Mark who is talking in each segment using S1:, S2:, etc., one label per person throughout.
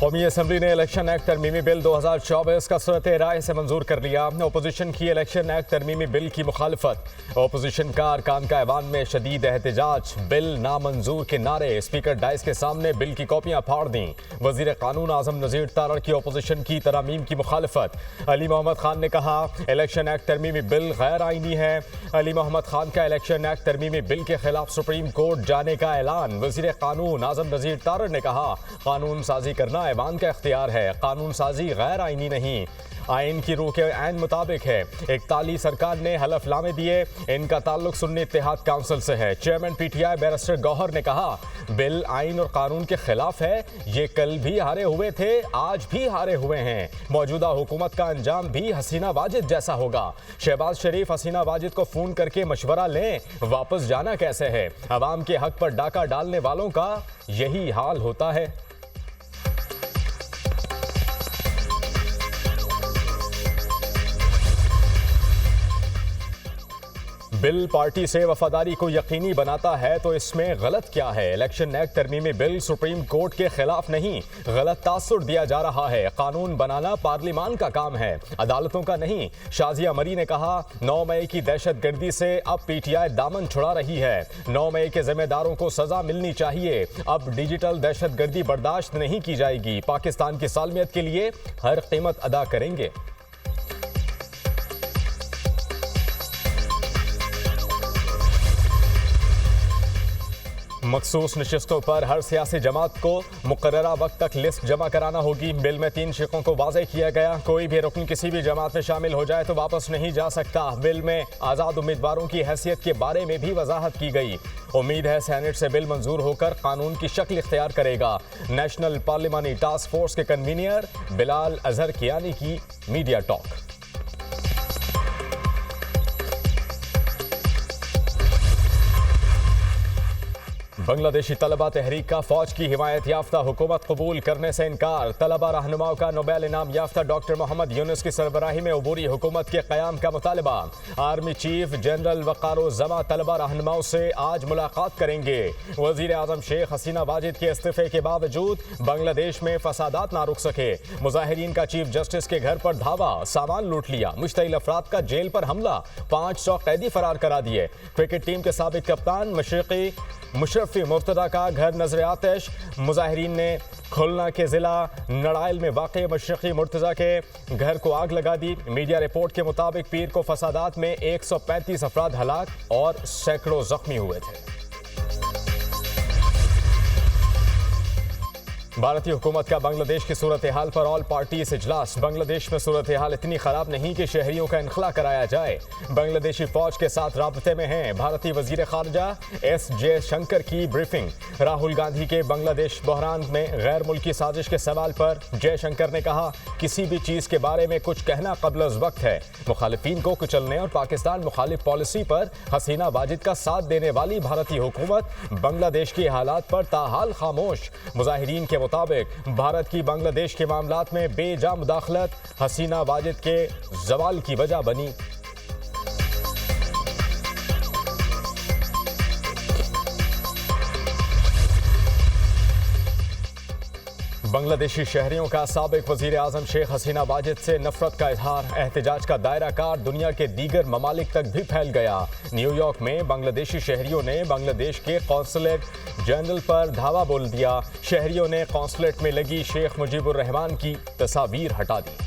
S1: कौमी असम्बली ने election act तरमीमी बिल 2024 का सूरत राय से मंजूर कर लिया। अपोजिशन की इलेक्शन एक्ट तरमीमी बिल की मुखालफत। अपोजिशन का अरकान का ऐवान में शदीद एहतजाज। बिल नामंजूर के नारे। स्पीकर डाइस के सामने बिल की कॉपियां फाड़ दी। वजीर कानून आजम नजीर तारड़ की अपोजिशन की तरमीम की मुखालफत। अली मोहम्मद खान ने कहा इलेक्शन एक्ट तरमीमी बिल गैर आईनी है। अली मोहम्मद खान का इलेक्शन एक्ट तरमीमी बिल के खिलाफ सुप्रीम कोर्ट जाने का ऐलान। वजीर कानून आजम नजीर तारड़ ने कहा कानून साजी करना ऐवान का इख्तियार है, कानून साजी गैर आईनी नहीं, आइन की रूह के ऐन मुताबिक है। इकताली सरकार ने हलफनामे दिए, इनका ताल्लुक सुन्नी इत्तेहाद काउंसिल से है। चेयरमैन पीटीआई बैरिस्टर गौहर ने कहा बिल आइन और कानून के खिलाफ है। ये कल भी हारे हुए थे, आज भी हारे हुए हैं। मौजूदा हुकूमत का अंजाम भी हसीना वाजिद जैसा होगा। शहबाज शरीफ हसीना वाजिद को फोन करके मशवरा लें, वापस जाना कैसे है। अवाम के हक पर डाका डालने वालों का यही हाल होता है। बिल पार्टी से वफादारी को यकीनी बनाता है तो इसमें गलत क्या है। इलेक्शन एक्ट तरमीमी बिल सुप्रीम कोर्ट के खिलाफ नहीं, गलत तासुर दिया जा रहा है। कानून बनाना पार्लियामान का काम है, अदालतों का नहीं। शाजिया मरी ने कहा 9 मई की दहशतगर्दी से अब पीटीआई दामन छुड़ा रही है। 9 मई के जिम्मेदारों को सजा मिलनी चाहिए। अब डिजिटल दहशतगर्दी बर्दाश्त नहीं की जाएगी। पाकिस्तान की सालमियत के लिए हर कीमत अदा करेंगे। मखसूस नशिस्तों पर हर सियासी जमात को मुकर्ररा वक्त तक लिस्ट जमा कराना होगी। बिल में 3 शिकों को वाज़ेह किया गया। कोई भी रुकन किसी भी जमात में शामिल हो जाए तो वापस नहीं जा सकता। बिल में आज़ाद उम्मीदवारों की हैसियत के बारे में भी वजाहत की गई। उम्मीद है सेनेट से बिल मंजूर होकर कानून की शक्ल इख्तियार करेगा। नेशनल पार्लिमानी टास्क फोर्स के कन्वीनर बिलाल अजहर कियानी की मीडिया टॉक। बांग्लादेशी तलबा तहरीक का फौज की हिमायत याफ्ता हुकूमत कबूल करने से इनकार। तलबा रहनुमाओं का नोबेल इनाम याफ्ता डॉक्टर मोहम्मद यूनुस की सरबराही में अबूरी हुकूमत के क़याम का मुतालबा। आर्मी चीफ जनरल वक़ार-उज़्ज़मा तलबा रहनुमाओं से आज मुलाकात करेंगे। वज़ीर आज़म शेख हसीना वाजिद के इस्तीफ़े के बावजूद बांग्लादेश में फसादात ना रुक सके। मुजाहिरीन का चीफ जस्टिस के घर पर धावा, सामान लूट लिया। मुश्तइल अफराद का जेल पर हमला, 500 कैदी फरार करा दिए। क्रिकेट टीम के साबिक कप्तान मशरक़ी मुशर्रफी मुर्तदा का घर नजर आतिश। मुजाहिरीन ने खुलना के जिला नड़ाइल में वाक़े मशरक़ी मुर्तज़ा के घर को आग लगा दी। मीडिया रिपोर्ट के मुताबिक पीर को फसादात में 135 अफराद हलाक और सैकड़ों जख्मी हुए थे। भारतीय हुकूमत का बांग्लादेश की सूरत हाल पर ऑल पार्टीज इजलास। बांग्लादेश में सूरत हाल इतनी खराब नहीं कि शहरियों का इनखला कराया जाए। बांग्लादेशी फौज के साथ राब्ते में हैं। भारतीय वजीर खारजा एस जयशंकर की ब्रीफिंग। राहुल गांधी के बांग्लादेश बहरान में गैर मुल्की साजिश के सवाल पर जयशंकर ने कहा किसी भी चीज़ के बारे में कुछ कहना कब्ल अज़ वक्त है। मुखालिफिन को कुचलने और पाकिस्तान मुखालिफ पॉलिसी पर हसीना वाजिद का साथ देने वाली भारतीय हुकूमत बांग्लादेश के हालात पर ताहाल खामोश। मुजाहिरीन के मुताबिक भारत की बांग्लादेश के मामलात में बेजा मुदाखलत हसीना वाजिद के जवाल की वजह बनी। बांग्लादेशी शहरियों का साबिक वजीर आजम शेख हसीना वाजिद से नफरत का इजहार। एहतजाज का दायरा कार दुनिया के दीगर ममालिक तक भी फैल गया। न्यूयॉर्क में बांग्लादेशी शहरियों ने बांग्लादेश के कौंसलेट जनरल पर धावा बोल दिया। शहरियों ने कौंसलेट में लगी शेख मुजीबुर रहमान की तस्वीर हटा दी।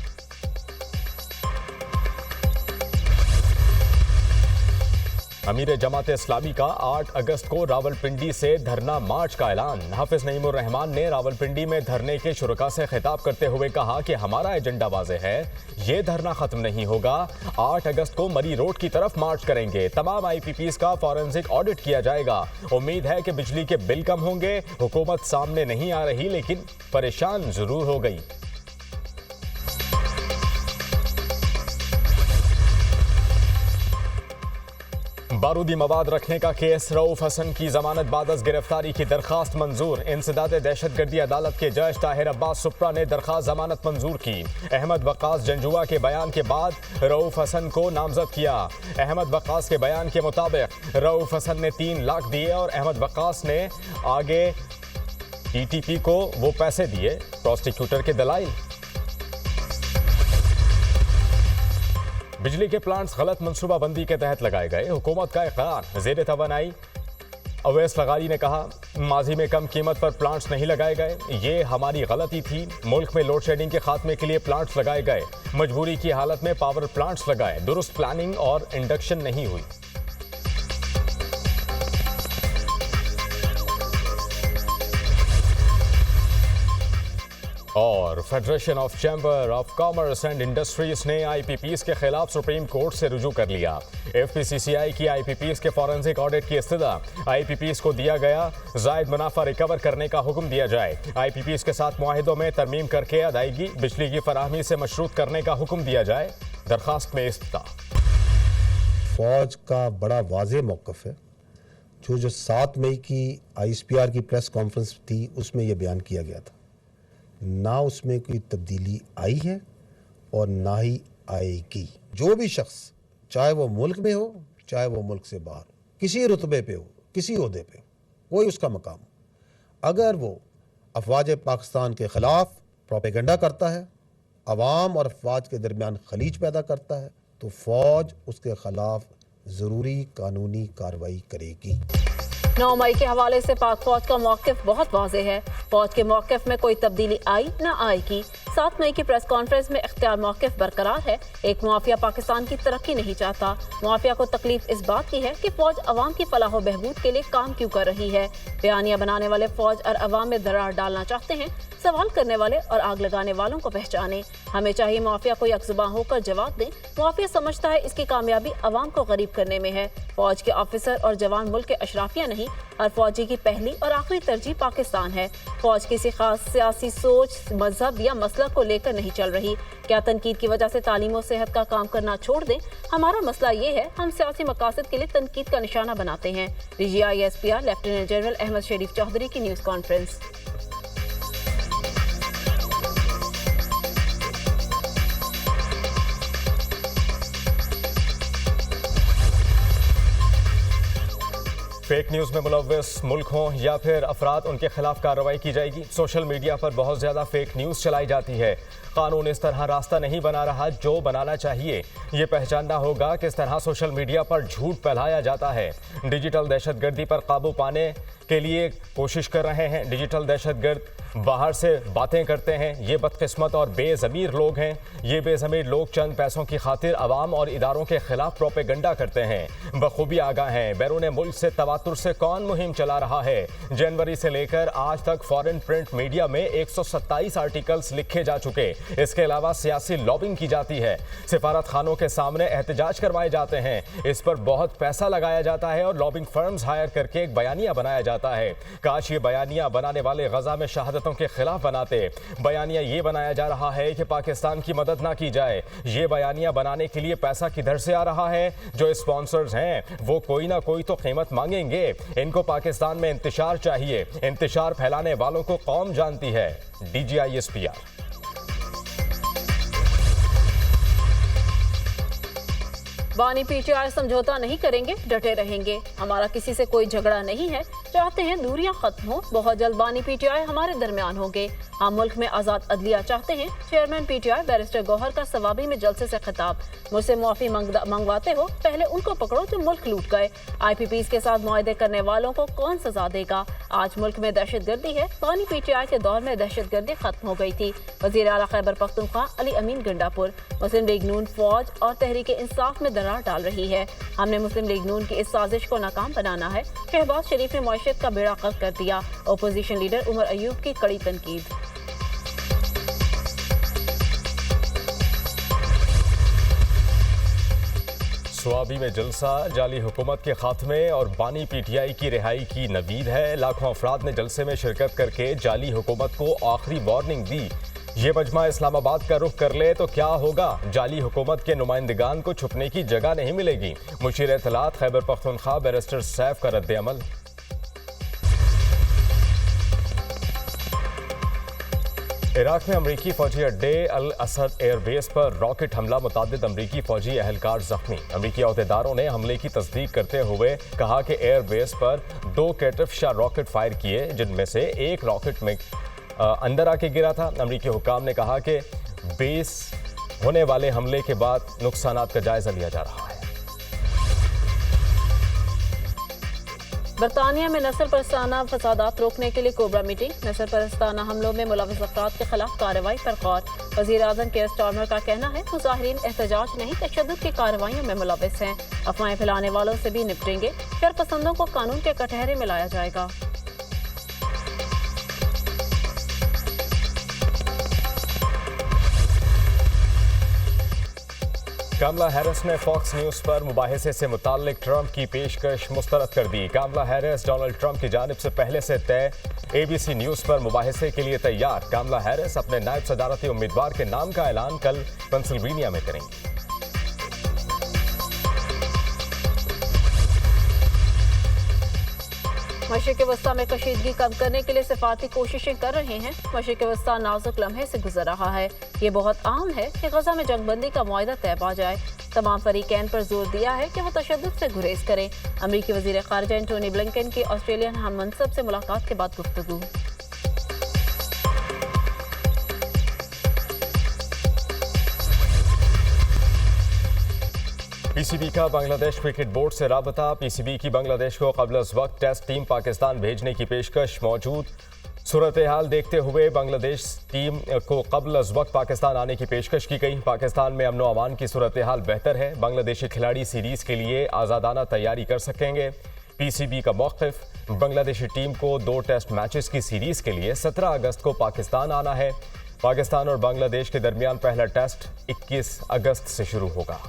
S1: अमीर जमात इस्लामी का 8 अगस्त को रावलपिंडी से धरना मार्च का ऐलान। हाफिज नईमुर रहमान ने रावलपिंडी में धरने के शुरका से खिताब करते हुए कहा कि हमारा एजेंडा वाज़ेह है, ये धरना खत्म नहीं होगा। 8 अगस्त को मरी रोड की तरफ मार्च करेंगे। तमाम IPPs का फॉरेंसिक ऑडिट किया जाएगा। उम्मीद है कि बिजली के बिल कम होंगे। हुकूमत सामने नहीं आ रही लेकिन परेशान जरूर हो गई। बारूदी मवाद रखने का केस। रऊफ हसन की जमानत बादस गिरफ्तारी की दरखास्त मंजूर। इंसदाद दहशतगर्दी अदालत के जज ताहिर अब्बास सुप्रा ने दरखास्त जमानत मंजूर की। अहमद वक्कास जंजुआ के बयान के बाद रऊफ हसन को नामजद किया। अहमद वक्कास के बयान के मुताबिक रऊफ हसन ने 3 लाख दिए और अहमद वक्कास ने आगे TTP को वो पैसे दिए। प्रोसिक्यूटर के दलाइल। बिजली के प्लांट्स गलत मंसूबाबंदी के तहत लगाए गए, हुकूमत का इकरार। ज़ेर तवानाई अवैस लगारी ने कहा, माजी में कम कीमत पर प्लांट्स नहीं लगाए गए, ये हमारी गलती थी। मुल्क में लोड शेडिंग के खात्मे के लिए प्लांट्स लगाए गए, मजबूरी की हालत में पावर प्लांट्स लगाए, दुरुस्त प्लानिंग और इंडक्शन नहीं हुई। और federation of chamber of commerce and industries ने आईपीपीज के खिलाफ सुप्रीम कोर्ट से रुजू कर लिया। एफपीसीसीआई की आईपीपीज के फॉरेंसिक ऑडिट की इस्तदा। आईपीपीज को दिया गया जायद मुनाफा रिकवर करने का हुक्म दिया जाए। आईपीपीज के साथ मुआहिदों में तरमीम करके अदायगी बिजली की फराहमी से मशरूत करने का हुक्म दिया जाए। दरखास्त में इस्तदा।
S2: फौज का बड़ा वाज़ेह मौक़िफ़ है। जो 7 मई की आईएसपीआर की प्रेस कॉन्फ्रेंस थी उसमें यह बयान किया गया था, ना उसमें कोई तब्दीली आई है और ना ही आएगी। जो भी शख्स, चाहे वो मुल्क में हो चाहे वो मुल्क से बाहर, किसी रुतबे पे हो, किसी ओहदे पे हो, कोई उसका मकाम हो, अगर वो अफवाज पाकिस्तान के ख़िलाफ़ प्रोपेगेंडा करता है, अवाम और अफवाज के दरमियान खलीज पैदा करता है, तो फ़ौज उसके ख़िलाफ़ ज़रूरी कानूनी कार्रवाई करेगी।
S3: 9 मई के हवाले से पाक फौज का मौक़िफ़ बहुत वाज़ेह है। फौज के मौक़िफ़ में कोई तब्दीली आई ना आएगी। 7 मई की प्रेस कॉन्फ्रेंस में इख्तियार मौक़िफ़ बरकरार है। एक मुआफ़िया पाकिस्तान की तरक्की नहीं चाहता। मुआफ़िया को तकलीफ इस बात की है कि फौज अवाम की फलाह व बहबूद के लिए काम क्यों कर रही है। बयानिया बनाने वाले फौज और अवाम में दरार डालना चाहते हैं। सवाल करने वाले और आग लगाने वालों को पहचाने। हमें चाहिए मुआफ़िया को यकजुबां होकर जवाब दें। मुआफ़िया समझता है इसकी कामयाबी अवाम को गरीब करने में है। फौज के ऑफिसर और जवान मुल्क के अशराफिया नहीं, और फौजी की पहली और आखिरी तरजीह पाकिस्तान है। फौज किसी खास सियासी सोच, मजहब या मसला को लेकर नहीं चल रही। क्या तनकीद की वजह से तालीम और सेहत का काम करना छोड़ दें? हमारा मसला ये है, हम सियासी मकासद के लिए तनकीद का निशाना बनाते हैं। DGISPR लेफ्टिनेंट जनरल अहमद शरीफ चौधरी की न्यूज़ कॉन्फ्रेंस।
S1: फेक न्यूज़ में मुलव्वस मुल्क हों या फिर अफराद, उनके खिलाफ कार्रवाई की जाएगी। सोशल मीडिया पर बहुत ज़्यादा फेक न्यूज़ चलाई जाती है। कानून इस तरह रास्ता नहीं बना रहा जो बनाना चाहिए। ये पहचानना होगा किस तरह सोशल मीडिया पर झूठ फैलाया जाता है। डिजिटल दहशतगर्दी पर काबू पाने के लिए कोशिश कर रहे हैं। डिजिटल दहशतगर्द बाहर से बातें करते हैं। ये बदकिस्मत और बेज़मीर लोग हैं। ये बेज़मीर लोग चंद पैसों की खातिर अवाम और इदारों के खिलाफ प्रोपेगेंडा करते हैं। बखूबी आगाह हैं बैरून मुल्क से तवातुर से कौन मुहिम चला रहा है। जनवरी से लेकर आज तक फॉरेन प्रिंट मीडिया में 127 आर्टिकल्स लिखे जा चुके। इसके अलावा सियासी लॉबिंग की जाती है। सिफारत खानों के सामने एहतजाज करवाए जाते हैं। इस पर बहुत पैसा लगाया जाता है और लॉबिंग फर्म्स हायर करके एक बयानिया बनाया जाता है। काश ये बयानिया बनाने वाले गजा में शहादतों के खिलाफ बनाते। बयानिया ये बनाया जा रहा है कि पाकिस्तान की मदद ना की जाए। ये बयानिया बनाने के लिए पैसा किधर से आ रहा है? जो स्पॉन्सर्स हैं वो कोई ना कोई तो कीमत मांगेंगे। इनको पाकिस्तान में इंतशार चाहिए। इंतशार फैलाने वालों को कौम जानती है। DGISPR।
S3: बानी PTI समझौता नहीं करेंगे, डटे रहेंगे। हमारा किसी से कोई झगड़ा नहीं है, चाहते हैं दूरियां खत्म हो। बहुत जल्द बानी PTI हमारे दरमियान होंगे। हम मुल्क में आज़ाद अदलिया चाहते हैं। चेयरमैन PTI बैरिस्टर गौहर का सवाबी में जलसे से खिताब। मुझसे मुआफ़ी मंगवाते हो, पहले उनको पकड़ो जो मुल्क लूट गए। IPPs के साथ मुआहदे करने वालों को कौन सजा देगा? आज मुल्क में दहशतगर्दी है। बानी PTI के दौर में दहशतगर्दी खत्म हो गई थी। वज़ीर आला खैबर पख्तूनख्वा अली अमीन गंडापुर। मुस्लिम लीग नून फौज और तहरीक इंसाफ में दरार डाल रही है। हमने मुस्लिम लीग नून की इस साजिश को नाकाम बनाना है। शहबाज शरीफ ने मईशत का बेड़ा गर्क कर दिया। अपोजिशन लीडर उमर अयूब की कड़ी तनकीद।
S1: स्वाबी में जलसा, जाली हुकूमत के खात्मे और बानी PTI की रिहाई की नवीद है। लाखों अफराद ने जलसे में शिरकत करके जाली हुकूमत को आखिरी वार्निंग दी। ये मजमा इस्लामाबाद का रुख कर ले तो क्या होगा? जाली हुकूमत के नुमाइंदगान को छुपने की जगह नहीं मिलेगी। मुशीर इत्तलात खैबर पख्तूनख्वा बैरिस्टर सैफ का रद्द अमल। इराक में अमरीकी फौजी अड्डे अल असद एयरबेस पर रॉकेट हमला, मुतादिद अमरीकी फौजी अहलकार जख्मी। अमरीकी अहदेदारों ने हमले की तस्दीक करते हुए कहा कि एयरबेस पर 2 कैटरफशार रॉकेट फायर किए, जिनमें से एक रॉकेट में अंदर आके गिरा था। अमरीकी हुक्काम ने कहा कि बेस होने वाले हमले के बाद नुकसानात का जायजा लिया जा रहा है।
S3: बरतानिया में नस्ल परस्ताना फसादात रोकने के लिए कोबरा मीटिंग। नस्ल परस्ताना हमलों में मुलव्वस अफराद के खिलाफ कार्रवाई पर गौर। वज़ीर आज़म केयर स्टार्मर का कहना है मुजाहिरीन एहतजाज नहीं तशद्दुद की कार्रवाइयों में मुलव्वस हैं। अफवाहें फैलाने वालों से भी निपटेंगे। शरपसंदों को कानून के कटहरे में लाया जाएगा।
S1: कमला हैरिस ने फॉक्स न्यूज पर मुबाहिसे से मुताल्लिक ट्रंप की पेशकश मुस्तरद कर दी। कमला हैरिस डोनाल्ड ट्रंप की जानिब से पहले से तय ABC न्यूज पर मुबाहिसे के लिए तैयार। कमला हैरिस अपने नायब सदारती उम्मीदवार के नाम का ऐलान कल पेंसिल्वेनिया में करेंगी।
S3: मशरिक़ वस्ता में कशीदगी कम करने के लिए सिफारती कोशिशें कर रहे हैं। मशरिक़ वस्ता नाजुक लम्हे से गुजर रहा है। ये बहुत अहम है कि गजा में जंगबंदी का मुआहदा तय पा जाए। तमाम फरीकैन पर जोर दिया है कि वो तशद्दुद से गुरेज करें। अमरीकी वज़ीर ख़ारिजा एंटोनी ब्लिंकन की ऑस्ट्रेलियन हम मनसब से मुलाकात के बाद गुफ्तगू।
S1: PCB का बांग्लादेश क्रिकेट बोर्ड से राबता। PCB की बांग्लादेश को क़ब्ल अज़ वक्त टेस्ट टीम पाकिस्तान भेजने की पेशकश मौजूद। सूरत हाल देखते हुए बांग्लादेश टीम को क़ब्ल अज़ वक्त पाकिस्तान आने की पेशकश की गई। पाकिस्तान में अमन व अमान की सूरत हाल बेहतर है। बांग्लादेशी खिलाड़ी सीरीज़ के लिए आज़ादाना तैयारी कर सकेंगे। PCB का मौक़िफ़ बांग्लादेशी टीम को 2 टेस्ट मैचेस की सीरीज़ के लिए 17 अगस्त को पाकिस्तान आना है। पाकिस्तान और बांग्लादेश के दरमियान पहला टेस्ट 21 अगस्त से शुरू होगा।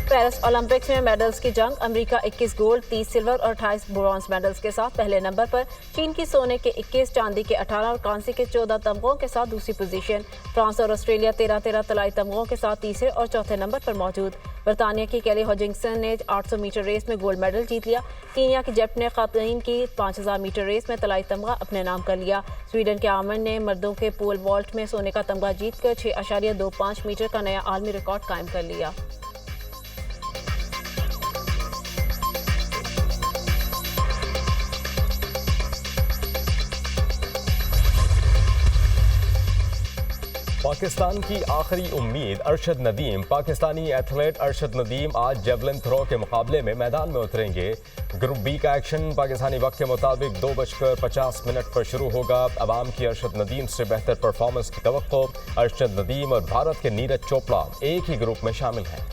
S3: पेरिस ओलंपिक्स में मेडल्स की जंग। अमेरिका 21 गोल्ड, 30 सिल्वर और 28 ब्रॉन्ज मेडल्स के साथ पहले नंबर पर। चीन की सोने के 21, चांदी के 18 और कांसे के 14 तमगों के साथ दूसरी पोजीशन। फ्रांस और ऑस्ट्रेलिया 13-13 तलाई तमगों के साथ तीसरे और चौथे नंबर पर मौजूद। बरतानिया की केली हॉजिंसन ने 800 मीटर रेस में गोल्ड मेडल जीत लिया। कीनिया की जेप ने खातून की 5000 मीटर रेस में तलाई तमगा अपने नाम कर लिया। स्वीडन के आमन ने मर्दों के पोल वॉल्ट में सोने का तमगा जीतकर 6.25 मीटर का नया आलमी रिकॉर्ड कायम कर लिया।
S1: पाकिस्तान की आखिरी उम्मीद अरशद नदीम। पाकिस्तानी एथलीट अरशद नदीम आज जेवलिन थ्रो के मुकाबले में मैदान में उतरेंगे। ग्रुप बी का एक्शन पाकिस्तानी वक्त के मुताबिक 2:50 पर शुरू होगा। अवाम की अरशद नदीम से बेहतर परफॉर्मेंस की तवक्को। अरशद नदीम और भारत के नीरज चोपड़ा एक ही ग्रुप में शामिल हैं।